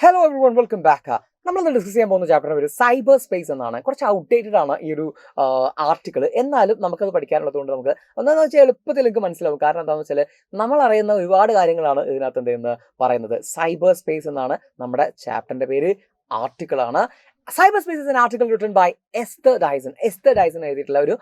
Hello every one, welcome back. നമ്മളിന്ന് discuss ചെയ്യാൻ പോകുന്ന ചാപ്റ്ററിന് ഒരു സൈബർ സ്പേസ് എന്നാണ്. കുറച്ച് ഔട്ട്ഡേറ്റഡ് ആണ് ഈ ഒരു ആർട്ടിക്കിൾ. എന്നാലും നമുക്കത് പഠിക്കാനുള്ളത് കൊണ്ട് നമുക്ക് എന്താണെന്ന് വെച്ചാൽ എളുപ്പത്തിൽ നിങ്ങൾക്ക് മനസ്സിലാവും. കാരണം എന്താണെന്ന് വെച്ചാൽ നമ്മൾ അറിയുന്ന ഒരുപാട് കാര്യങ്ങളാണ് ഇതിനകത്ത് എന്തെന്ന് പറയുന്നത്. സൈബർ സ്പേസ് എന്നാണ് നമ്മുടെ ചാപ്റ്ററിന്റെ പേര്. ആർട്ടിക്കിൾ ആണ്. Cyber space is an article written by Esther Dyson എഴുതിയിട്ടുള്ള ഒരു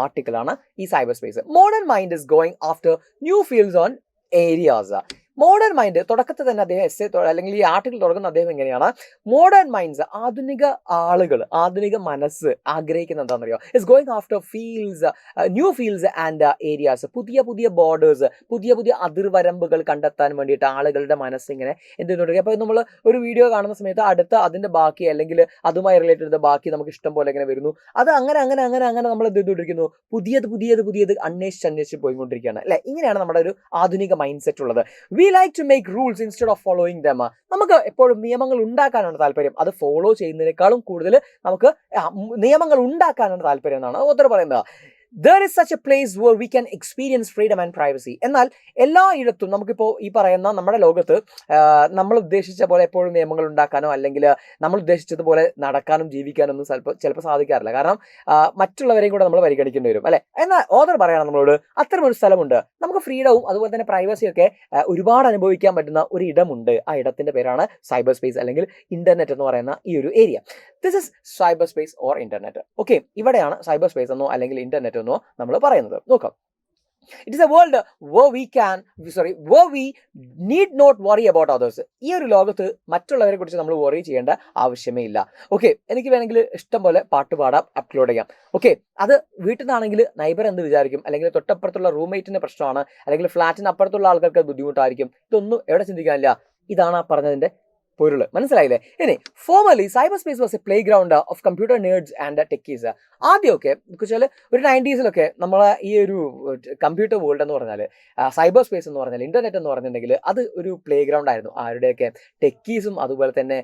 ആർട്ടിക്കിൾ ആണ് ഈ cyber space. Modern mind is going after new fields on areas. Modern mind തുടക്കത്തിൽ തന്നെ അദ്ദേഹം അല്ലെങ്കിൽ ഈ ആർട്ടിക്കിൾ തുടങ്ങുന്ന അദ്ദേഹം എങ്ങനെയാണ്? മോഡേൺ മൈൻഡ്സ്, ആധുനിക ആളുകൾ, ആധുനിക മനസ്സ് ആഗ്രഹിക്കുന്ന എന്താണെന്നറിയോ? Is going after fields, new fields and areas. പുതിയ പുതിയ ബോർഡേഴ്സ്, പുതിയ പുതിയ അതിർവരമ്പുകൾ കണ്ടെത്താൻ വേണ്ടിയിട്ട് ആളുകളുടെ മനസ്സിങ്ങനെ എന്ത് ചെയ്യുന്നുണ്ട്. അപ്പോൾ നമ്മൾ ഒരു വീഡിയോ കാണുന്ന സമയത്ത് അടുത്ത അതിന്റെ ബാക്കി അല്ലെങ്കിൽ അതുമായി റിലേറ്റഡ് ബാക്കി നമുക്ക് ഇഷ്ടം പോലെ ഇങ്ങനെ വരുന്നു. അത് അങ്ങനെ അങ്ങനെ അങ്ങനെ അങ്ങനെ നമ്മൾ എന്ത് ചെയ്തുകൊണ്ടിരിക്കുന്നു? പുതിയത് അന്വേഷിച്ച് പോയിക്കൊണ്ടിരിക്കുകയാണ് അല്ലെ. ഇങ്ങനെയാണ് നമ്മുടെ ഒരു ആധുനിക മൈൻഡ് സെറ്റ് ഉള്ളത്. We like to make rules instead of following them. നമുക്ക് എപ്പോഴും നിയമങ്ങൾ ഉണ്ടാക്കാനാണ് താല്പര്യം. അത് ഫോളോ ചെയ്യുന്നതിനേക്കാളും കൂടുതൽ നമുക്ക് നിയമങ്ങൾ ഉണ്ടാക്കാനാണ് താല്പര്യം എന്നാണ് ഓതർ പറയുന്നത്. There is such a place where we can experience freedom and privacy. എന്നാൽ എല്ലായിടത്തും നമുക്കിപ്പോൾ ഈ പറയുന്ന നമ്മുടെ ലോകത്ത് നമ്മൾ ഉദ്ദേശിച്ച പോലെ എപ്പോഴും നിയമങ്ങൾ ഉണ്ടാക്കാനോ അല്ലെങ്കിൽ നമ്മൾ ഉദ്ദേശിച്ചതുപോലെ നടക്കാനും ജീവിക്കാനൊന്നും ചിലപ്പോൾ സാധിക്കാറില്ല. കാരണം മറ്റുള്ളവരെയും കൂടെ നമ്മൾ പരിഗണിക്കേണ്ടി വരും അല്ലെ. എന്നാൽ ഓതർ പറയണം നമ്മളോട് അത്തരമൊരു സ്ഥലമുണ്ട്. നമുക്ക് ഫ്രീഡവും അതുപോലെ തന്നെ പ്രൈവസിയും ഒക്കെ ഒരുപാട് അനുഭവിക്കാൻ പറ്റുന്ന ഒരു ഇടമുണ്ട്. ആ ഇടത്തിന്റെ പേരാണ് സൈബർ സ്പേസ് അല്ലെങ്കിൽ ഇന്റർനെറ്റ് എന്ന് പറയുന്ന ഈ ഒരു area. This is cyber space or internet. Okay, ഇവിടെയാണ് സൈബർ സ്പേസ് എന്നോ അല്ലെങ്കിൽ ഇന്റർനെറ്റ് എന്നോ നമ്മൾ പറയുന്നത്. നോക്കാം. It is a world where we need not worry about others. ഈ ഒരു ലോകത്ത് മറ്റുള്ളവരെ കുറിച്ച് നമ്മൾ വറി ചെയ്യേണ്ട ആവശ്യമേ ഇല്ല. ഓക്കെ, എനിക്ക് വേണമെങ്കിൽ ഇഷ്ടം പോലെ പാട്ട് പാടാം, അപ്ലോഡ് ചെയ്യാം. ഓക്കെ, അത് വീട്ടിൽ നിന്നാണെങ്കിൽ നൈബർ എന്ത് വിചാരിക്കും, അല്ലെങ്കിൽ തൊട്ടപ്പുറത്തുള്ള റൂംമേറ്റിന്റെ പ്രശ്നമാണ്, അല്ലെങ്കിൽ ഫ്ലാറ്റിന് അപ്പുറത്തുള്ള ആൾക്കാർക്ക് ബുദ്ധിമുട്ടായിരിക്കും. ഇതൊന്നും എവിടെ ചിന്തിക്കാനില്ല. ഇതാണ് പറഞ്ഞതിന്റെ പൊരുള്. മനസ്സിലായില്ലേ? ഇനി formally cyber space was a playground of computer nerds and techies. ആദ്യമൊക്കെ വെച്ചാൽ ഒരു 90s നമ്മളെ ഈ ഒരു കമ്പ്യൂട്ടർ വേൾഡ് എന്ന് പറഞ്ഞാൽ, സൈബർ സ്പേസ് എന്ന് പറഞ്ഞാൽ, ഇന്റർനെറ്റ് എന്ന് പറഞ്ഞിട്ടുണ്ടെങ്കിൽ അത് ഒരു പ്ലേ ഗ്രൗണ്ട് ആയിരുന്നു. ആരുടെയൊക്കെ? ടെക്കീസും അതുപോലെ തന്നെ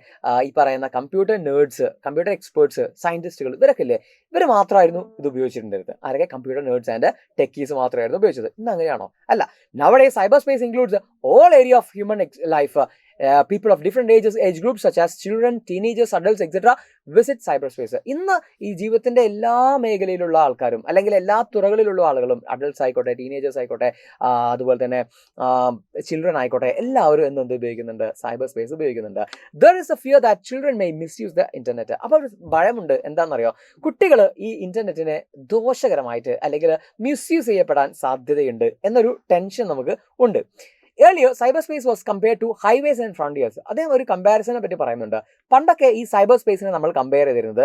ഈ പറയുന്ന കമ്പ്യൂട്ടർ നേർഡ്സ്, കമ്പ്യൂട്ടർ എക്സ്പേർട്സ്, സയന്റിസ്റ്റുകൾ, ഇവരൊക്കെ ഇല്ലേ, ഇവർ മാത്രമായിരുന്നു ഇത് ഉപയോഗിച്ചിട്ടുണ്ടായിരുന്നത്. ആരൊക്കെ? കമ്പ്യൂട്ടർ നേർഡ്സ് ആൻഡ് ടെക്കീസ് മാത്രമായിരുന്നു ഉപയോഗിച്ചത്. ഇന്ന് അങ്ങനെയാണോ? അല്ല. nowadays cyber space includes all area of human life. People of different age groups such as children, teenagers, adults, etc. visit cyberspace. ഇന്ന് ഈ ജീവിതത്തിന്റെ എല്ലാ മേഖലയിലുള്ള ആൾക്കാരും അല്ലെങ്കിൽ എല്ലാ തുറകളിലുള്ള ആളുകളും, അഡൾട്ട്സ് ആയിക്കോട്ടെ, ടീനേജേഴ്സ് ആയിക്കോട്ടെ, അതുപോലെ തന്നെ ചിൽഡ്രൻ ആയിക്കോട്ടെ, എല്ലാവരും എന്ത് ഉപയോഗിക്കുന്നുണ്ട്? സൈബർ സ്പേസ് ഉപയോഗിക്കുന്നുണ്ട്. There is a fear that children may misuse the internet. അപ്പോൾ ഒരു ഭയമുണ്ട്. എന്താണെന്നറിയോ? കുട്ടികൾ ഈ ഇന്റർനെറ്റിനെ ദോഷകരമായിട്ട് അല്ലെങ്കിൽ മിസ്യൂസ് ചെയ്യപ്പെടാൻ സാധ്യതയുണ്ട് എന്നൊരു ടെൻഷൻ നമുക്ക് ഉണ്ട്. Earlier, cyberspace was compared to highways and frontiers. അദ്ദേഹം ഒരു കമ്പാരിസനെ പറ്റി പറയുന്നുണ്ട്. പണ്ടൊക്കെ ഈ സൈബർ സ്പേസിനെ നമ്മൾ കമ്പയർ ചെയ്തിരുന്നത്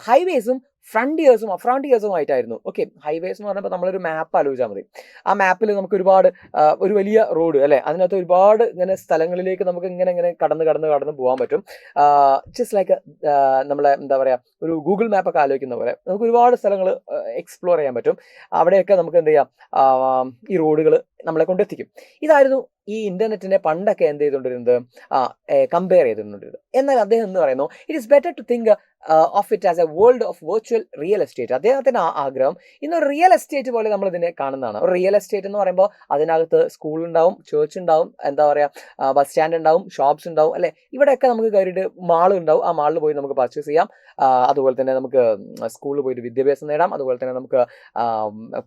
ഹൈവേസും ഫ്രണ്ടിയേഴ്സും ആയിട്ടായിരുന്നു. ഓക്കെ, ഹൈവേസ് എന്ന് പറഞ്ഞപ്പോൾ നമ്മളൊരു മാപ്പ് ആലോചിച്ചാൽ മതി. ആ മാപ്പിൽ നമുക്ക് ഒരുപാട് ഒരു വലിയ റോഡ് അല്ലെ, അതിനകത്ത് ഒരുപാട് ഇങ്ങനെ സ്ഥലങ്ങളിലേക്ക് നമുക്ക് ഇങ്ങനെ കടന്ന് പോകാൻ പറ്റും. ജസ്റ്റ് ലൈക്ക് നമ്മളെ എന്താ പറയുക, ഒരു ഗൂഗിൾ മാപ്പൊക്കെ ആലോചിക്കുന്ന പോലെ നമുക്ക് ഒരുപാട് സ്ഥലങ്ങൾ എക്സ്പ്ലോർ ചെയ്യാൻ പറ്റും. അവിടെയൊക്കെ നമുക്ക് എന്ത് ചെയ്യാം, ഈ റോഡുകൾ നമ്മളെ കൊണ്ടെത്തിക്കും. ഇതായിരുന്നു ഈ ഇന്റർനെറ്റിനെ പണ്ടൊക്കെ എന്ത് ചെയ്തുകൊണ്ടിരുന്നത്, കമ്പയർ ചെയ്തുകൊണ്ടിരുന്നത്. എന്നാൽ അദ്ദേഹം എന്ന് പറയുന്നു, it is better to think of it as a world of virtual real estate. അദ്ദേഹത്തിന്റെ ആഗ്രഹം ഇന്നൊരു റിയൽ എസ്റ്റേറ്റ് പോലെ നമ്മൾ ഇതിനെ കാണുന്നതാണ്. ഒരു റിയൽ എസ്റ്റേറ്റ് എന്ന് പറയുമ്പോൾ അതിനകത്ത് സ്കൂൾ ഉണ്ടാവും, ചേർച്ച് ഉണ്ടാവും, എന്താ പറയുക, ബസ് സ്റ്റാൻഡ് ഉണ്ടാവും, ഷോപ്സ് ഉണ്ടാവും അല്ലെ. ഇവിടെയൊക്കെ നമുക്ക് കയറിയിട്ട് മാൾ ഉണ്ടാവും. ആ മാളിൽ പോയി നമുക്ക് പർച്ചേസ് ചെയ്യാം. അതുപോലെ തന്നെ നമുക്ക് സ്കൂളിൽ പോയിട്ട് വിദ്യാഭ്യാസം നേടാം. അതുപോലെ തന്നെ നമുക്ക്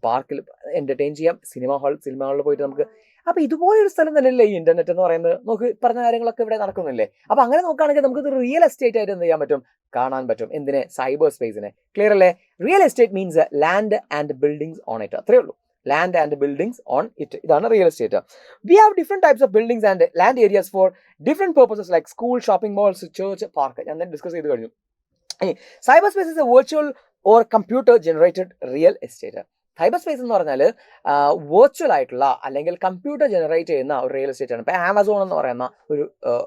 പാർക്കിൽ എന്റർടൈൻ ചെയ്യാം. സിനിമകളിൽ പോയിട്ട് നമുക്ക്. അപ്പൊ ഇതുപോലൊരു സ്ഥലം തന്നെയല്ലേ ഈ ഇന്റർനെറ്റ് എന്ന് പറയുന്നത്. നമുക്ക് പറഞ്ഞ കാര്യങ്ങളൊക്കെ ഇവിടെ നടക്കുന്നില്ലേ? അപ്പൊ അങ്ങനെ നോക്കുകയാണെങ്കിൽ നമുക്ക് ഇത് റിയൽ എസ്റ്റേറ്റ് ആയിട്ട് എന്ത് ചെയ്യാൻ പറ്റും? കാണാൻ പറ്റും. എന്തിനെ? സൈബർ സ്പേസിനെ. ക്ലിയർ അല്ലേ? Real estate means land and buildings on it. അത്രേ ഉള്ളൂ. Land and buildings on it. ഇതാണ് real estate. We have different types of buildings and land areas for different purposes like school, shopping malls, church, park. ഞാൻ തന്നെ discuss ചെയ്ത് കഴിഞ്ഞു. Cyber space is a virtual or computer generated real estate. Cyber space എന്ന് പറഞ്ഞാൽ virtual ആയിട്ടുള്ള അല്ലെങ്കിൽ computer generate ചെയ്യുന്ന ഒരു റിയൽ എസ്റ്റേറ്റ് ആണ്. ഇപ്പം ആമസോൺ എന്ന് പറയുന്ന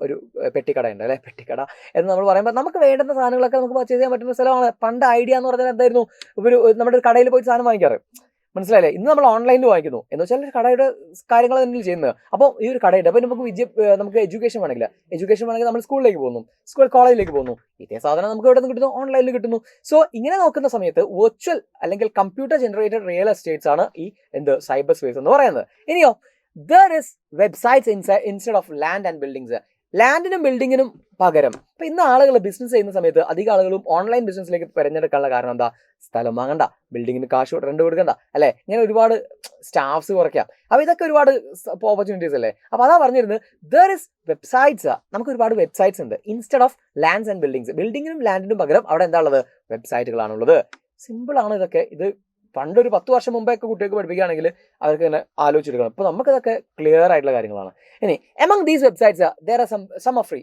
ഒരു പെട്ടിക്കട ഉണ്ട് അല്ലെ. പെട്ടിക്കട എന്ന് നമ്മൾ പറയുമ്പോൾ നമുക്ക് വേണ്ടുന്ന സാധനങ്ങളൊക്കെ നമുക്ക് പർച്ചേസ് ചെയ്യാൻ പറ്റുന്ന സ്ഥലമാണ്. പണ്ട് ഐഡിയ എന്ന് പറഞ്ഞാൽ എന്തായിരുന്നു? നമ്മുടെ ഒരു കടയിൽ പോയി സാധനം വാങ്ങിക്കാറ്. മനസ്സിലായില്ലേ? ഇന്ന് നമ്മൾ ഓൺലൈനിൽ വാങ്ങിക്കുന്നു. എന്ന് വെച്ചാൽ ഒരു കടയുടെ കാര്യങ്ങൾ തന്നെയാണ് ചെയ്യുന്നത്. അപ്പോൾ ഈ ഒരു കടയുടെ അപ്പോൾ നമുക്ക് എഡ്യൂക്കേഷൻ വേണമെങ്കിൽ നമ്മൾ സ്കൂളിലേക്ക് പോകുന്നു, കോളേജിലേക്ക് പോകുന്നു. ഇതേ സാധനം നമുക്ക് ഇവിടെ നിന്ന് കിട്ടുന്നു, ഓൺലൈനിൽ കിട്ടുന്നു. സോ ഇങ്ങനെ നോക്കുന്ന സമയത്ത് വെർച്വൽ അല്ലെങ്കിൽ കമ്പ്യൂട്ടർ ജനറേറ്റഡ് റിയൽ എസ്റ്റേറ്റ്സ് ആണ് ഈ സൈബർ സ്പേസ് എന്ന് പറയുന്നത്. ഇനിയോ, there is websites instead of land and buildings. ലാൻഡിനും ബിൽഡിങ്ങിനും പകരം ഇപ്പം ഇന്ന് ആളുകൾ ബിസിനസ് ചെയ്യുന്ന സമയത്ത് അധികം ആളുകളും ഓൺലൈൻ ബിസിനസ്സിലേക്ക് തിരഞ്ഞെടുക്കാനുള്ള കാരണം എന്താ? സ്ഥലം വാങ്ങണ്ട, ബിൽഡിങ്ങിന് കാശ് റെന്റ് കൊടുക്കണ്ട, അല്ലേ? ഇങ്ങനെ ഒരുപാട് സ്റ്റാഫ്സ് കുറയ്ക്കാം. അപ്പോൾ ഇതൊക്കെ ഒരുപാട് ഓപ്പർച്യൂണിറ്റീസ് അല്ലേ? അപ്പോൾ അതാ പറഞ്ഞിരുന്നത് ദർ ഇസ് വെബ്സൈറ്റ്സ്. നമുക്ക് ഒരുപാട് വെബ്സൈറ്റ്സ് ഉണ്ട്. Instead of lands and buildings, ബിൽഡിങ്ങിനും ലാൻഡിനും പകരം അവിടെ എന്താ ഉള്ളത്? വെബ്സൈറ്റുകളാണുള്ളത്. സിമ്പിളാണ് ഇതൊക്കെ. ഇത് പണ്ടൊരു 10 വർഷം മുമ്പൊക്കെ കുട്ടികൾക്ക് പഠിപ്പിക്കുകയാണെങ്കിൽ അവർക്ക് ഇങ്ങനെ ആലോചിച്ചെടുക്കണം. അപ്പോൾ നമുക്കിതൊക്കെ ക്ലിയർ ആയിട്ടുള്ള കാര്യങ്ങളാണ്. ഇനി among these websites there are some of free.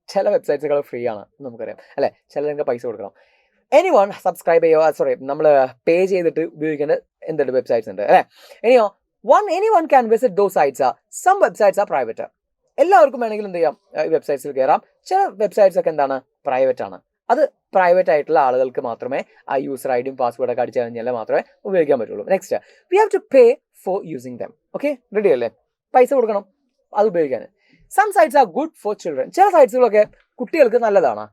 ചില വെബ്സൈറ്റ്സുകൾ ഫ്രീ ആണ്, നമുക്കറിയാം അല്ലേ? ചിലർക്ക് പൈസ കൊടുക്കണം. എനിവൺ സബ്സ്ക്രൈബ് ചെയ്യുക, നമ്മൾ പേ ചെയ്തിട്ട് ഉപയോഗിക്കേണ്ട എന്തുണ്ട് വെബ്സൈറ്റ്സ് ഉണ്ട് അല്ലേ? ഇനിയോ anyone can visit those sites. Some websites are private. എല്ലാവർക്കും വേണമെങ്കിലും എന്ത് ചെയ്യാം? ഈ വെബ്സൈറ്റ്സിൽ കയറാം. ചില വെബ്സൈറ്റ്സ് ഒക്കെ എന്താണ്? പ്രൈവറ്റ് ആണ്. അത് പ്രൈവറ്റ് ആയിട്ടുള്ള ആളുകൾക്ക് മാത്രമേ ആ യൂസർ ഐഡിയും പാസ്വേഡൊക്കെ അടിച്ചു കഴിഞ്ഞാൽ മാത്രമേ ഉപയോഗിക്കാൻ പറ്റുള്ളൂ. Next, we have to pay for using them. Okay, ready അല്ലേ? പൈസ കൊടുക്കണം അത് ഉപയോഗിക്കാൻ. Some sites are good for children. ചില സൈറ്റ്സുകളൊക്കെ കുട്ടികൾക്ക് നല്ലതാണ്.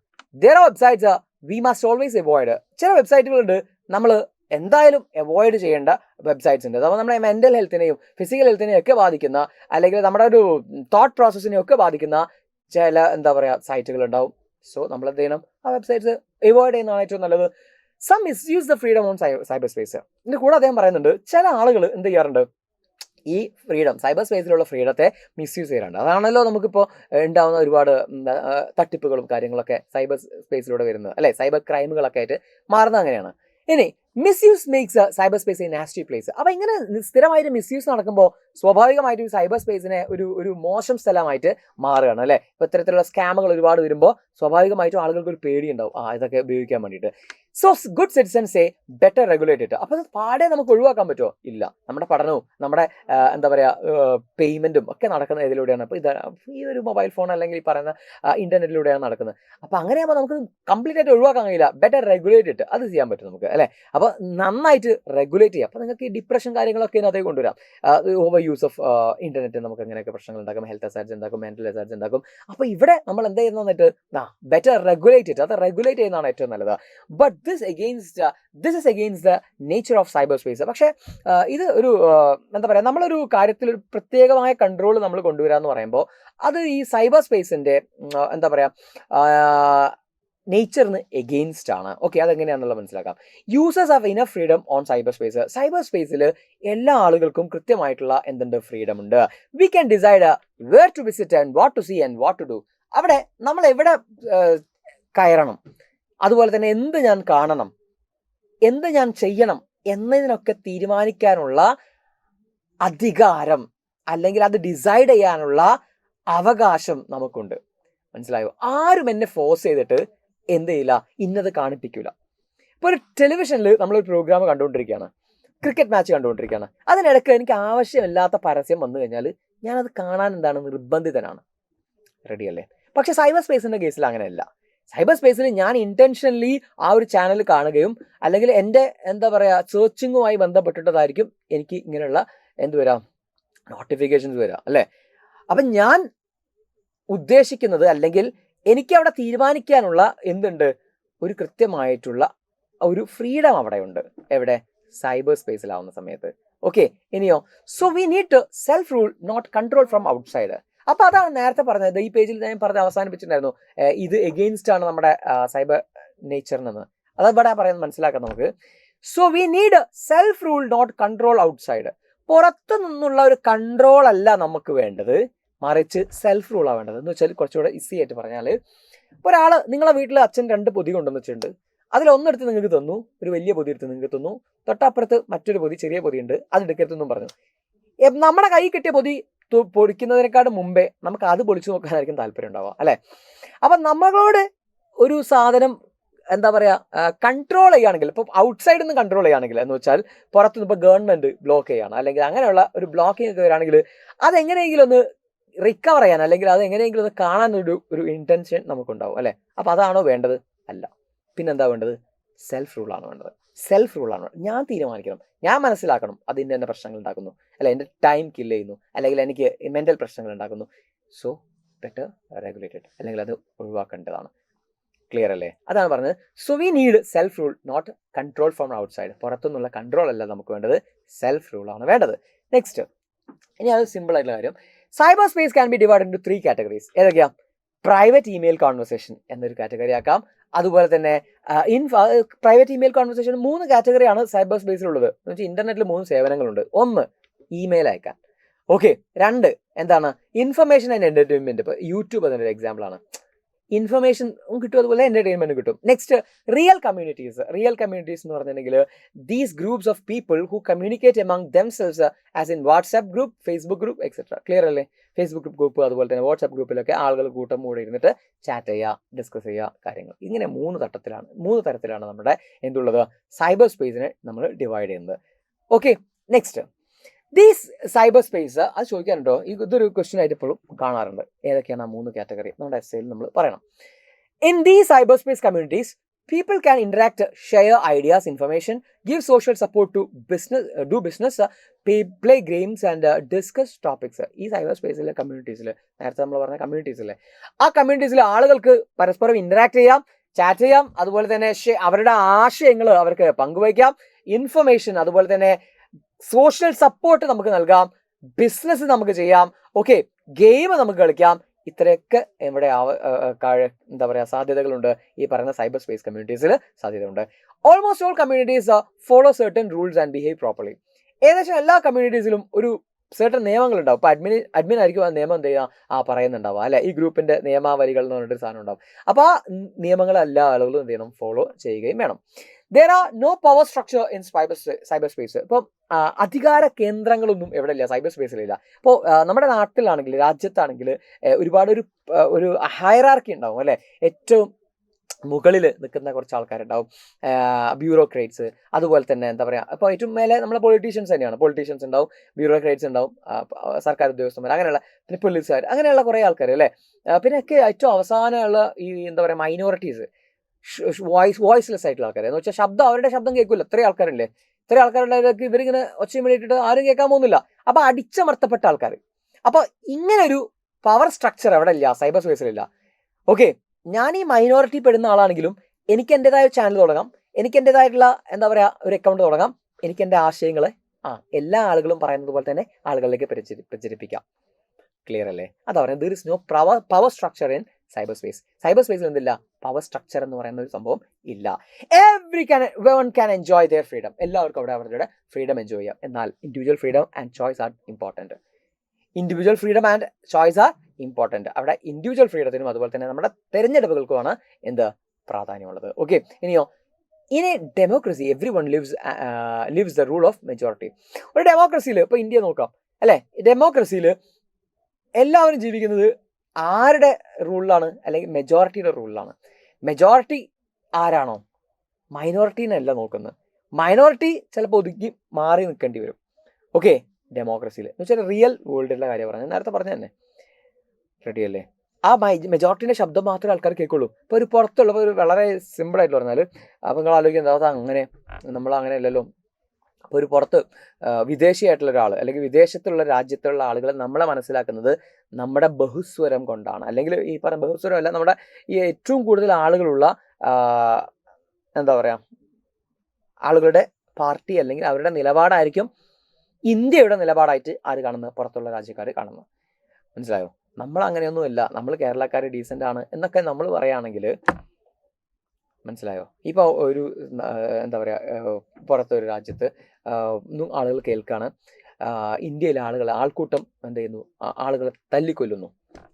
There are websites we must always avoid. ചില വെബ്സൈറ്റുകളുണ്ട് നമ്മൾ എന്തായാലും അവോയ്ഡ് ചെയ്യേണ്ട വെബ്സൈറ്റ്സ് ഉണ്ട്. അപ്പോൾ നമ്മുടെ മെൻ്റൽ ഹെൽത്തിനെയും ഫിസിക്കൽ ഹെൽത്തിനെയും ഒക്കെ ബാധിക്കുന്ന, അല്ലെങ്കിൽ നമ്മുടെ ഒരു തോട്ട് പ്രോസസ്സിനെയും ഒക്കെ ബാധിക്കുന്ന ചില എന്താ പറയുക സൈറ്റുകൾ ഉണ്ടാവും. സോ നമ്മൾ എന്ത് ചെയ്യണം? ആ വെബ്സൈറ്റ്സ് അവോയ്ഡ് ചെയ്യുന്നതാണ് ഏറ്റവും നല്ലത്. Some misuse the freedom on cyber space. ഇതിന് കൂടെ അദ്ദേഹം പറയുന്നുണ്ട് ചില ആളുകൾ എന്ത് ചെയ്യാറുണ്ട്? ഈ ഫ്രീഡം, സൈബർ സ്പേസിലുള്ള ഫ്രീഡത്തെ മിസ്യൂസ് ചെയ്യാറുണ്ട്. അതാണല്ലോ നമുക്കിപ്പോൾ ഉണ്ടാകുന്ന ഒരുപാട് തട്ടിപ്പുകളും കാര്യങ്ങളൊക്കെ സൈബർ സ്പേസിലൂടെ വരുന്നത് അല്ലേ? സൈബർ ക്രൈമുകളൊക്കെ ആയിട്ട് മാറുന്നത് അങ്ങനെയാണ്. ഇനി misuse makes cyber space A nasty place. അപ്പോൾ ഇങ്ങനെ സ്ഥിരമായിട്ട് മിസ്യൂസ് നടക്കുമ്പോൾ സ്വാഭാവികമായിട്ടും സൈബർ സ്പേസിനെ ഒരു മോശം സ്ഥലമായിട്ട് മാറുകയാണ് അല്ലേ? ഇപ്പോൾ ഇത്തരത്തിലുള്ള സ്കാമുകൾ ഒരുപാട് വരുമ്പോൾ സ്വാഭാവികമായിട്ടും ആളുകൾക്ക് ഒരു പേടിയുണ്ടാവും ഇതൊക്കെ ഉപയോഗിക്കാൻ വേണ്ടിയിട്ട്. So good citizens say better regulated. അപ്പോൾ അത് പാടെ നമുക്ക് ഒഴിവാക്കാൻ പറ്റുമോ? ഇല്ല. നമ്മുടെ പഠനവും നമ്മുടെ എന്താ പറയുക പേയ്മെൻറ്റും ഒക്കെ നടക്കുന്നത് ഇതിലൂടെയാണ്. അപ്പോൾ ഈ ഒരു മൊബൈൽ ഫോൺ അല്ലെങ്കിൽ ഈ പറയുന്ന ഇൻ്റർനെറ്റിലൂടെയാണ് നടക്കുന്നത്. അപ്പോൾ അങ്ങനെയാകുമ്പോൾ നമുക്ക് കംപ്ലീറ്റ് ആയിട്ട് ഒഴിവാക്കാൻ കഴിയില്ല. ബെറ്റർ റെഗുലേറ്റഡ് അത് ചെയ്യാൻ പറ്റും നമുക്ക് അല്ലേ? അപ്പോൾ നന്നായിട്ട് റെഗുലേറ്റ് ചെയ്യാം. അപ്പോൾ നിങ്ങൾക്ക് ഈ ഡിപ്രഷൻ കാര്യങ്ങളൊക്കെ ഇതിനകത്തേക്ക് കൊണ്ടുവരാം. ഓവർ യൂസ് ഓഫ് ഇൻ്റർനെറ്റ് നമുക്ക് എങ്ങനെയൊക്കെ പ്രശ്നങ്ങൾ ഉണ്ടാക്കും, ഹെൽത്ത് ഹസാർഡ്സ് ഉണ്ടാക്കും, മെൻ്റൽ ഹസാർഡ്സ് ഉണ്ടാക്കും. അപ്പോൾ ഇവിടെ നമ്മൾ എന്താ ചെയ്യുന്നതെന്നിട്ട് ബെറ്റർ റെഗുലേറ്റ് അത് റെഗുലേറ്റ് ചെയ്യുന്നതാണ് ഏറ്റവും നല്ലത്. But this is against the nature of cyberspace. പക്ഷേ ഇത് ഒരു എന്താ പറയുക, നമ്മളൊരു കാര്യത്തിൽ ഒരു പ്രത്യേകമായ കൺട്രോൾ നമ്മൾ കൊണ്ടുവരാന്ന് പറയുമ്പോൾ അത് ഈ സൈബർ സ്പേസിൻ്റെ എന്താ പറയുക നേച്ചറിന് എഗെയിൻസ്റ്റ് ആണ്. ഓക്കെ, അതെങ്ങനെയാണെന്നുള്ളത് മനസ്സിലാക്കാം. Users have enough freedom on cyber space. Cyber സ്പേസിൽ എല്ലാ ആളുകൾക്കും കൃത്യമായിട്ടുള്ള എന്തുണ്ട്? ഫ്രീഡം ഉണ്ട്. We can decide where to visit and what to see and what to do. അവിടെ നമ്മൾ എവിടെ കയറണം, അതുപോലെ തന്നെ എന്ത് ഞാൻ കാണണം, എന്ത് ഞാൻ ചെയ്യണം എന്നതിനൊക്കെ തീരുമാനിക്കാനുള്ള അധികാരം അല്ലെങ്കിൽ അത് ഡിസൈഡ് ചെയ്യാനുള്ള അവകാശം നമുക്കുണ്ട്. മനസ്സിലായോ? ആരും എന്നെ ഫോഴ്സ് ചെയ്തിട്ട് എന്ത് ചെയ്യില്ല, ഇന്നത് കാണിപ്പിക്കില്ല. ഇപ്പോൾ ഒരു ടെലിവിഷനിൽ നമ്മളൊരു പ്രോഗ്രാം കണ്ടുകൊണ്ടിരിക്കുകയാണ്, ക്രിക്കറ്റ് മാച്ച് കണ്ടുകൊണ്ടിരിക്കുകയാണ്. അതിനിടയ്ക്ക് എനിക്ക് ആവശ്യമില്ലാത്ത പരസ്യം വന്നു കഴിഞ്ഞാൽ ഞാനത് കാണാൻ എന്താണ് നിർബന്ധിതനാണ്. റെഡിയല്ലേ? പക്ഷേ സൈബർ സ്പേസിൻ്റെ കേസിൽ അങ്ങനെയല്ല. സൈബർ സ്പേസിൽ ഞാൻ ഇൻറ്റൻഷനലി ആ ഒരു ചാനൽ കാണുകയും അല്ലെങ്കിൽ എൻ്റെ എന്താ പറയുക സെർച്ചിങ്ങുമായി ബന്ധപ്പെട്ടിട്ടതായിരിക്കും എനിക്ക് ഇങ്ങനെയുള്ള എന്ത് വരാം, നോട്ടിഫിക്കേഷൻസ് വരാം അല്ലേ? അപ്പം ഞാൻ ഉദ്ദേശിക്കുന്നത് അല്ലെങ്കിൽ എനിക്ക് അവിടെ തീരുമാനിക്കാനുള്ള എന്തുണ്ട്? ഒരു കൃത്യമായിട്ടുള്ള ഒരു ഫ്രീഡം അവിടെ ഉണ്ട്. എവിടെ? സൈബർ സ്പേസിലാവുന്ന സമയത്ത്. ഓക്കെ, ഇനിയോ so we need to self rule not control from outside. അപ്പോൾ അതാണ് നേരത്തെ പറഞ്ഞത്, ഈ പേജിൽ ഞാൻ പറഞ്ഞ് അവസാനിപ്പിച്ചിട്ടുണ്ടായിരുന്നു, ഇത് എഗെയിൻസ്റ്റ് ആണ് നമ്മുടെ സൈബർ നേച്ചറിനെന്ന്. അത് ഇവിടെ പറയുന്നത് മനസ്സിലാക്കാം നമുക്ക്. So we need self rule not control outside. പുറത്തു നിന്നുള്ള ഒരു കൺട്രോൾ അല്ല നമുക്ക് വേണ്ടത്, മറിച്ച് സെൽഫ് റൂളാണ് വേണ്ടത്. എന്ന് വെച്ചാൽ കുറച്ചുകൂടെ ഈസി ആയിട്ട് പറഞ്ഞാൽ, ഇപ്പോൾ ഒരാൾ നിങ്ങളെ വീട്ടിൽ അച്ഛൻ 2 പൊതി കൊണ്ടുവന്ന് വെച്ചിട്ടുണ്ട്. അതിലൊന്നെടുത്ത് നിങ്ങൾക്ക് തന്നു, ഒരു വലിയ പൊതി എടുത്ത് നിങ്ങൾക്ക് തന്നു. തൊട്ടപ്പുറത്ത് മറ്റൊരു പൊതി, ചെറിയ പൊതിയുണ്ട്, അതെടുക്കരുതെന്നും പറഞ്ഞു. നമ്മുടെ കൈ കിട്ടിയ പൊതി പൊടിക്കുന്നതിനേക്കാളും മുമ്പേ നമുക്ക് അത് പൊളിച്ചു നോക്കാനായിരിക്കും താല്പര്യം ഉണ്ടാവുക അല്ലേ? അപ്പം നമ്മളോട് ഒരു സാധനം എന്താ പറയുക കൺട്രോൾ ചെയ്യുകയാണെങ്കിൽ, ഇപ്പോൾ ഔട്ട്സൈഡിൽ നിന്ന് കൺട്രോൾ ചെയ്യുകയാണെങ്കിൽ എന്ന് വെച്ചാൽ പുറത്തുനിന്ന് ഇപ്പോൾ ഗവൺമെൻറ് ബ്ലോക്ക് ചെയ്യുകയാണ് അല്ലെങ്കിൽ അങ്ങനെയുള്ള ഒരു ബ്ലോക്കിംഗ് ഒക്കെ വരികയാണെങ്കിൽ അതെങ്ങനെയെങ്കിലും ഒന്ന് റിക്കവർ ചെയ്യാൻ അല്ലെങ്കിൽ അത് എങ്ങനെയെങ്കിലും ഒന്ന് കാണാനൊരു ഇൻറ്റൻഷൻ നമുക്കുണ്ടാവും അല്ലേ? അപ്പോൾ അതാണോ വേണ്ടത്? അല്ല. പിന്നെന്താ വേണ്ടത്? സെൽഫ് റൂളാണ് വേണ്ടത്. സെൽഫ് റൂളാണ്. ഞാൻ തീരുമാനിക്കണം, ഞാൻ മനസ്സിലാക്കണം അതിൻ്റെ തന്നെ പ്രശ്നങ്ങൾ ഉണ്ടാക്കുന്നു, അല്ല എൻ്റെ ടൈം കില്ല് ചെയ്യുന്നു, അല്ലെങ്കിൽ എനിക്ക് മെൻ്റൽ പ്രശ്നങ്ങൾ ഉണ്ടാക്കുന്നു. സോ ബെറ്റർ റെഗുലേറ്റഡ്, അല്ലെങ്കിൽ അത് ഒഴിവാക്കേണ്ടതാണ്. ക്ലിയർ അല്ലേ? അതാണ് പറഞ്ഞത്. So we need self rule not control from outside. പുറത്തുനിന്നുള്ള കൺട്രോൾ അല്ല നമുക്ക് വേണ്ടത്, സെൽഫ് റൂളാണ് വേണ്ടത്. നെക്സ്റ്റ്, ഇനി അത് സിമ്പിൾ ആയിട്ടുള്ള കാര്യം, cyber space can be divide into 3 categories. ഏതൊക്കെയാ? പ്രൈവറ്റ് ഇമെയിൽ കോൺവെർസേഷൻ എന്നൊരു കാറ്റഗറി ആക്കാം. അതുപോലെ തന്നെ പ്രൈവറ്റ് ഇമെയിൽ കോൺവെർസേഷൻ 3 കാറ്റഗറിയാണ് സൈബർ സ്പേസിലുള്ളത്. എന്ന് വെച്ചാൽ ഇന്റർനെറ്റിൽ 3 സേവനങ്ങളുണ്ട്. 1 ഇമെയിൽ അയക്കാൻ. ഓക്കെ. 2 എന്താണ് ഇൻഫർമേഷൻ ആൻഡ് എന്റർടൈൻമെന്റ്. ഇപ്പോൾ യൂട്യൂബ് അതിൻ്റെ ഒരു എക്സാമ്പിൾ ആണ്. ഇൻഫർമേഷൻ കിട്ടും, അതുപോലെ എന്റർടൈൻമെന്റ് കിട്ടും. Next real communities. Real communities എന്ന് പറഞ്ഞിട്ടുണ്ടെങ്കിൽ these groups of people who communicate among themselves as in WhatsApp group, Facebook group etcetera. Clear അല്ലേ? ഫേസ്ബുക്ക് ഗ്രൂപ്പ് അതുപോലെ തന്നെ വാട്സ്ആപ്പ് ഗ്രൂപ്പിലൊക്കെ ആളുകൾ കൂട്ടം കൂടെ ഇരുന്നിട്ട് ചാറ്റ് ചെയ്യുക, ഡിസ്കസ് ചെയ്യുക കാര്യങ്ങൾ. ഇങ്ങനെ 3 തരത്തിലാണ് നമ്മുടെ എന്തുള്ളത് സൈബർ സ്പേസിനെ നമ്മൾ ഡിവൈഡ് ചെയ്യുന്നത്. Okay. Next these cyber space, അത് ചോദിക്കാനുണ്ടോ? ഇതൊരു ക്വസ്റ്റ്യൻ ആയിട്ട് ഇപ്പോഴും കാണാറുണ്ട്. ഏതൊക്കെയാണ് ആ 3 കാറ്റഗറി? നമ്മുടെ എസ്സേയിൽ നമ്മൾ പറയണം. In these cyber space communities people can interact, share ideas, information, give social support to business, do business, play games and discuss topics. ഈ സൈബർ സ്പേസിലെ കമ്മ്യൂണിറ്റീസിൽ, നേരത്തെ നമ്മൾ പറഞ്ഞ കമ്മ്യൂണിറ്റീസിലെ, ആ കമ്മ്യൂണിറ്റീസിലെ ആളുകൾക്ക് പരസ്പരം ഇന്ററാക്ട് ചെയ്യാം, ചാറ്റ് ചെയ്യാം, അതുപോലെ തന്നെ അവരുടെ ആശയങ്ങൾ അവർക്ക് പങ്കുവയ്ക്കാം, ഇൻഫർമേഷൻ അതുപോലെ തന്നെ സോഷ്യൽ സപ്പോർട്ട് നമുക്ക് നൽകാം, ബിസിനസ് നമുക്ക് ചെയ്യാം, ഓക്കെ, ഗെയിം നമുക്ക് കളിക്കാം. ഇത്രയൊക്കെ ഇവിടെ എന്താ പറയുക സാധ്യതകളുണ്ട് ഈ പറയുന്ന സൈബർ സ്പേസ് കമ്മ്യൂണിറ്റീസിൽ സാധ്യതയുണ്ട്. Almost all communities follow certain rules and behave properly. ഏകദേശം എല്ലാ കമ്മ്യൂണിറ്റീസിലും ഒരു സർട്ടൻ നിയമങ്ങളുണ്ടാവും. ഇപ്പോൾ അഡ്മിൻ ആയിരിക്കും ആ നിയമം എന്ത് ചെയ്യുക പറയുന്നുണ്ടാവുക, അല്ലെ? ഈ ഗ്രൂപ്പിന്റെ നിയമാവലികൾ എന്ന് പറഞ്ഞിട്ടൊരു സാധനം ഉണ്ടാവും. അപ്പോൾ ആ നിയമങ്ങൾ എല്ലാ ആളുകളും എന്ത് ചെയ്യണം? ഫോളോ ചെയ്യുകയും വേണം. There are no power structure in cyber space. ഇപ്പോൾ അധികാര കേന്ദ്രങ്ങളൊന്നും എവിടെ ഇല്ല, സൈബർ സ്പേസിലില്ല. ഇപ്പോൾ നമ്മുടെ നാട്ടിലാണെങ്കിൽ, രാജ്യത്താണെങ്കിൽ ഒരുപാട് ഒരു ഹയറാർക്കി ഉണ്ടാവും, അല്ലെ? ഏറ്റവും മുകളിൽ നിൽക്കുന്ന കുറച്ച് ആൾക്കാരുണ്ടാവും, ബ്യൂറോക്രേറ്റ്സ്. അതുപോലെ തന്നെ എന്താ പറയുക, അപ്പോൾ ഏറ്റവും മേലെ നമ്മളെ പൊളിറ്റീഷ്യൻസ് തന്നെയാണ്. പൊളിറ്റീഷ്യൻസ് ഉണ്ടാവും, ബ്യൂറോക്രേറ്റ്സ് ഉണ്ടാവും, സർക്കാർ ഉദ്യോഗസ്ഥന്മാർ, അങ്ങനെയുള്ള, പിന്നെ പോലീസുകാർ, അങ്ങനെയുള്ള കുറേ ആൾക്കാർ, അല്ലേ? പിന്നെ ഒക്കെ ഏറ്റവും അവസാനമുള്ള ഈ എന്താ പറയുക മൈനോറിറ്റീസ്, വോയിസ്ലെസ് ആയിട്ടുള്ള ആൾക്കാർ എന്ന് വെച്ചാൽ അവരുടെ ശബ്ദം കേൾക്കില്ല. ഇത്രയും ആൾക്കാരില്ലേ? ഇത്രയും ആൾക്കാരുള്ളവർക്ക് ഇവരിങ്ങനെ ഒച്ചയും വേണ്ടിയിട്ട് ആരും കേൾക്കാൻ പോകുന്നില്ല. അപ്പോൾ അടിച്ചമർത്തപ്പെട്ട ആൾക്കാർ. അപ്പോൾ ഇങ്ങനെ ഒരു പവർ സ്ട്രക്ചർ എവിടെ ഇല്ല, സൈബർ സ്പേസിലില്ല. ഓക്കെ. ഞാൻ ഈ മൈനോറിറ്റി പെടുന്ന ആളാണെങ്കിലും എനിക്ക് എൻ്റെതായ ചാനൽ തുടങ്ങാം, എനിക്ക് എൻ്റെതായിട്ടുള്ള എന്താ പറയുക ഒരു അക്കൗണ്ട് തുടങ്ങാം, എനിക്ക് എൻ്റെ ആശയങ്ങളെ എല്ലാ ആളുകളും പറയുന്നത് പോലെ തന്നെ ആളുകളിലേക്ക് പ്രചരിപ്പിക്കാം. ക്ലിയർ അല്ലേ? അതാ പറയുന്നത് there is no power structure in cyber space. Cyber സ്പേസിൽ എന്തില്ല? പവർ സ്ട്രക്ചർ എന്ന് പറയുന്ന ഒരു സംഭവം ഇല്ല. everyone can enjoy their freedom. എല്ലാവർക്കും അവിടെ അവരുടെ ഫ്രീഡം എൻജോയ് ചെയ്യാം. എന്നാൽ individual freedom and choice are important. Individual freedom and choice are important. അവിടെ ഇൻഡിവിജ്വൽ ഫ്രീഡത്തിനും അതുപോലെ തന്നെ നമ്മുടെ തെരഞ്ഞെടുപ്പുകൾക്കുമാണ് എന്ത് പ്രാധാന്യമുള്ളത്. ഓക്കെ. ഇനിയോ, in a democracy every one lives the rule of majority. ഒരു ഡെമോക്രസിയിൽ ഇപ്പോൾ ഇന്ത്യ നോക്കാം, അല്ലേ? ഡെമോക്രസിയിൽ എല്ലാവരും ജീവിക്കുന്നത് ആരുടെ റൂളിലാണ്? അല്ലെങ്കിൽ മെജോറിറ്റിയുടെ റൂളിലാണ്. മെജോറിറ്റി ആരാണോ മൈനോറിറ്റീനല്ല നോക്കുന്നത്. മൈനോറിറ്റി ചിലപ്പോൾ ഒതുക്കി മാറി നിൽക്കേണ്ടി വരും. ഓക്കെ. ഡെമോക്രസിയിൽ എന്ന് വെച്ചാൽ റിയൽ വേൾഡിലുള്ള കാര്യം പറഞ്ഞത് നേരത്തെ പറഞ്ഞ തന്നെ. റെഡി അല്ലേ? ആ മെജോറിറ്റിൻ്റെ ശബ്ദം മാത്രമേ ആൾക്കാർ കേൾക്കുള്ളൂ. ഇപ്പോൾ ഒരു പുറത്തുള്ളപ്പോൾ ഒരു വളരെ സിമ്പിളായിട്ട് പറഞ്ഞാൽ, അപ്പോൾ നിങ്ങൾ ആലോചിക്കുന്നത് അത് അങ്ങനെ നമ്മളങ്ങനെ അല്ലല്ലോ. അപ്പോൾ ഒരു പുറത്ത് വിദേശിയായിട്ടുള്ള ഒരാൾ, അല്ലെങ്കിൽ വിദേശത്തുള്ള രാജ്യത്തുള്ള ആളുകളെ നമ്മളെ മനസ്സിലാക്കുന്നത് നമ്മുടെ ബഹുസ്വരം കൊണ്ടാണ്. അല്ലെങ്കിൽ ഈ പറഞ്ഞ ബഹുസ്വരം അല്ല, നമ്മുടെ ഈ ഏറ്റവും കൂടുതൽ ആളുകളുള്ള എന്താ പറയുക ആളുകളുടെ പാർട്ടി അല്ലെങ്കിൽ അവരുടെ നിലപാടായിരിക്കും ഇന്ത്യയുടെ നിലപാടായിട്ട് ആര് കാണുന്നത്? പുറത്തുള്ള രാജ്യക്കാർ കാണുന്നത്. മനസ്സിലായോ? നമ്മൾ അങ്ങനെയൊന്നുമില്ല, നമ്മൾ കേരളക്കാർ ഡീസൻ്റ് ആണ് എന്നൊക്കെ നമ്മൾ പറയുകയാണെങ്കിൽ മനസ്സിലായോ? ഇപ്പോൾ ഒരു എന്താ പറയുക പുറത്തൊരു രാജ്യത്ത് ആളുകൾ കേൾക്കാണ് ഇന്ത്യയിലെ ആൾക്കൂട്ടം എന്ത് ചെയ്യുന്നു, ആളുകളെ തല്ലിക്കൊല്ലുന്നു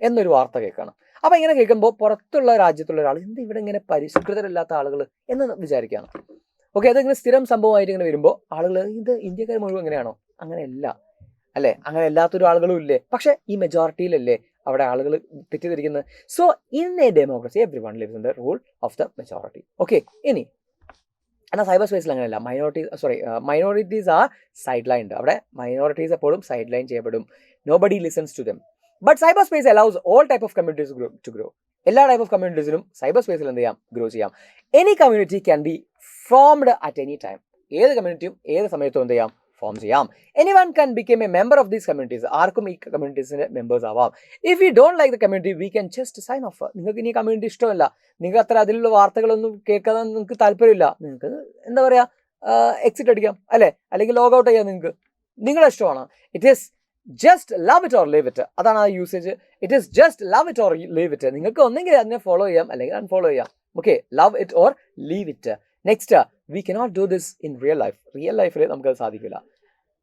എന്നൊരു വാർത്ത കേൾക്കാണ്. അപ്പോൾ ഇങ്ങനെ കേൾക്കുമ്പോൾ പുറത്തുള്ള രാജ്യത്തുള്ള ഒരാൾ എന്ത് ഇവിടെ ഇങ്ങനെ പരിഷ്കൃതരല്ലാത്ത ആളുകൾ എന്ന് വിചാരിക്കുകയാണ്. ഓക്കെ. അതിങ്ങനെ സ്ഥിരം സംഭവമായിട്ട് ഇങ്ങനെ വരുമ്പോൾ ആളുകൾ ഇത് ഇന്ത്യക്കാർ മുഴുവൻ എങ്ങനെയാണോ? അങ്ങനെയല്ല, അല്ലേ? അങ്ങനെ എല്ലാത്തൊരു ആളുകളും ഇല്ലേ? പക്ഷെ ഈ മെജോറിറ്റിയിലല്ലേ അവിടെ ആളുകൾ തെറ്റിദ്ധരിക്കുന്നത്. So in a democracy every one lives in the rule of the majority. Okay. ഇനി എന്നാൽ സൈബർ സ്പേസിൽ അങ്ങനെയല്ല. Minorities are sidelined. അവിടെ മൈനോറിറ്റീസ് എപ്പോഴും സൈഡ് ലൈൻ ചെയ്യപ്പെടും. Nobody listens to them. But cyber space allows all type of communities to grow. എല്ലാ type of കമ്മ്യൂണിറ്റീസിലും cyber സ്പേസിൽ എന്ത് ചെയ്യാം? ഗ്രോ ചെയ്യാം. Any community can be formed at any time. ഏത് കമ്മ്യൂണിറ്റിയും ഏത് സമയത്തും എന്ത് ചെയ്യാം? ഫോം ചെയ്യാം. Anyone can become a member of these communities. ആർക്കും ഈ കമ്മ്യൂണിറ്റീസിന്റെ മെമ്പേഴ്സ് ആവാം. If you don't like the community we can just sign off. നിങ്ങൾക്ക് ഇനി കമ്മ്യൂണിറ്റി ഇഷ്ടമല്ല, നിങ്ങൾക്ക് അത്ര അതിലുള്ള വാർത്തകളൊന്നും കേൾക്കാൻ നിങ്ങൾക്ക് താല്പര്യമില്ല, നിങ്ങൾക്ക് എന്താ പറയുക എക്സിറ്റ് അടിക്കാം, അല്ലേ? അല്ലെങ്കിൽ ലോഗ് ഔട്ട് ചെയ്യാം. നിങ്ങൾക്ക് നിങ്ങളെ ഇഷ്ടമാണ്. It is just love it or leave it, അതാണ് ആ usage. It is just love it or leave it. നിങ്ങൾക്ക് ഒന്നെങ്കിൽ അതിനെ ഫോളോ ചെയ്യാം അല്ലെങ്കിൽ അൺഫോളോ ചെയ്യാം. Okay, love it or leave it. Next, we cannot do this in real life. Real ലൈഫിൽ നമുക്കത് സാധിക്കില്ല.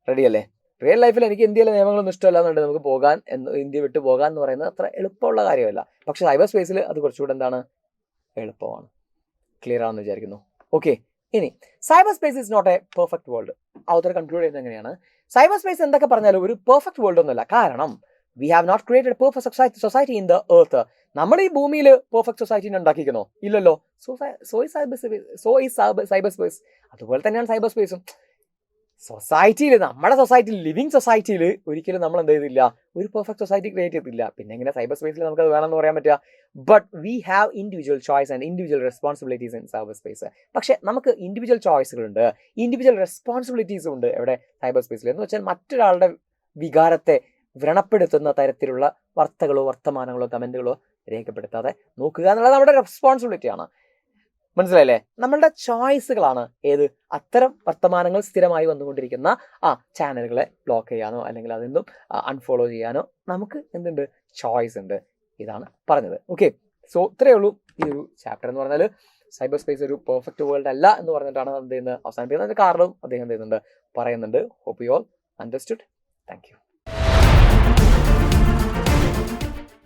റെഡി അല്ലേ? റിയൽ ലൈഫിൽ എനിക്ക് ഇന്ത്യയിലെ നിയമങ്ങളൊന്നും ഇഷ്ടമല്ല എന്നുണ്ടെങ്കിൽ നമുക്ക് പോകാൻ ഇന്ത്യ വിട്ട് പോകാൻ എന്ന് പറയുന്നത് അത്ര എളുപ്പമുള്ള കാര്യമല്ല. പക്ഷേ സൈബർ സ്പേസിൽ അത് കുറച്ചുകൂടെ എന്താണ്, എളുപ്പമാണ്. ക്ലിയർ ആണെന്ന് വിചാരിക്കുന്നു. ഓക്കെ, ഇനി cyber space is not a perfect world. author conclude ചെയ്യുന്നത് എങ്ങനെയാണ്? സൈബർ സ്പേസ് എന്തൊക്കെ പറഞ്ഞാലും ഒരു പെർഫെക്റ്റ് വേൾഡ് ഒന്നുമല്ല. കാരണം we have not created perfect society in the earth. നമ്മൾ ഈ ഭൂമിയിൽ പെർഫെക്റ്റ് സൊസൈറ്റിനെ ഉണ്ടാക്കിക്കുന്നോ? ഇല്ലല്ലോ. So is cyber space. അതുപോലെ തന്നെയാണ് സൈബർ സ്പേസും. സൊസൈറ്റിയിൽ, നമ്മുടെ സൊസൈറ്റിയിൽ, ലിവിങ് സൊസൈറ്റിയിൽ ഒരിക്കലും നമ്മൾ എന്ത് ചെയ്തില്ല, ഒരു പെർഫെക്റ്റ് സൊസൈറ്റി ക്രിയേറ്റ് ചെയ്തില്ല. പിന്നെ എങ്ങനെ സൈബർ സ്പേസിൽ നമുക്കത് വേണമെന്ന് പറയാൻ പറ്റുക? But we have individual choice and individual responsibilities in cyber space. പക്ഷേ നമുക്ക് ഇൻഡിവിജ്വൽ ചോയ്സുകളുണ്ട്, ഇൻഡിവിജ്വൽ റെസ്പോൺസിബിലിറ്റീസും ഉണ്ട്. എവിടെ? സൈബർ സ്പേസിൽ. എന്ന് വെച്ചാൽ മറ്റൊരാളുടെ വികാരത്തെ വ്രണപ്പെടുത്തുന്ന തരത്തിലുള്ള വാർത്തകളോ വർത്തമാനങ്ങളോ കമൻറ്റുകളോ രേഖപ്പെടുത്താതെ നോക്കുക എന്നുള്ളത് നമ്മുടെ റെസ്പോൺസിബിലിറ്റിയാണ്. മനസ്സിലായില്ലേ? നമ്മളുടെ ചോയ്സുകളാണ് ഏത്? അത്തരം വർത്തമാനങ്ങൾ സ്ഥിരമായി വന്നുകൊണ്ടിരിക്കുന്ന ചാനലുകളെ ബ്ലോക്ക് ചെയ്യാനോ അല്ലെങ്കിൽ അതെന്തും അൺഫോളോ ചെയ്യാനോ നമുക്ക് എന്തുണ്ട്? ചോയ്സ് ഉണ്ട്. ഇതാണ് പറഞ്ഞത്. ഓക്കെ, സോ ഇത്രയേ ഉള്ളൂ ഈ ഒരു ചാപ്റ്റർ എന്ന് പറഞ്ഞാൽ. സൈബർ സ്പേസ് ഒരു പെർഫെക്റ്റ് വേൾഡ് അല്ല എന്ന് പറഞ്ഞിട്ടാണ് എന്ത് ചെയ്യുന്നത് അവസാനിപ്പിക്കുന്നത്. അതിൻ്റെ കാരണവും അദ്ദേഹം എന്ത് ചെയ്യുന്നുണ്ട്, പറയുന്നുണ്ട്. Hope you all understood. Thank U.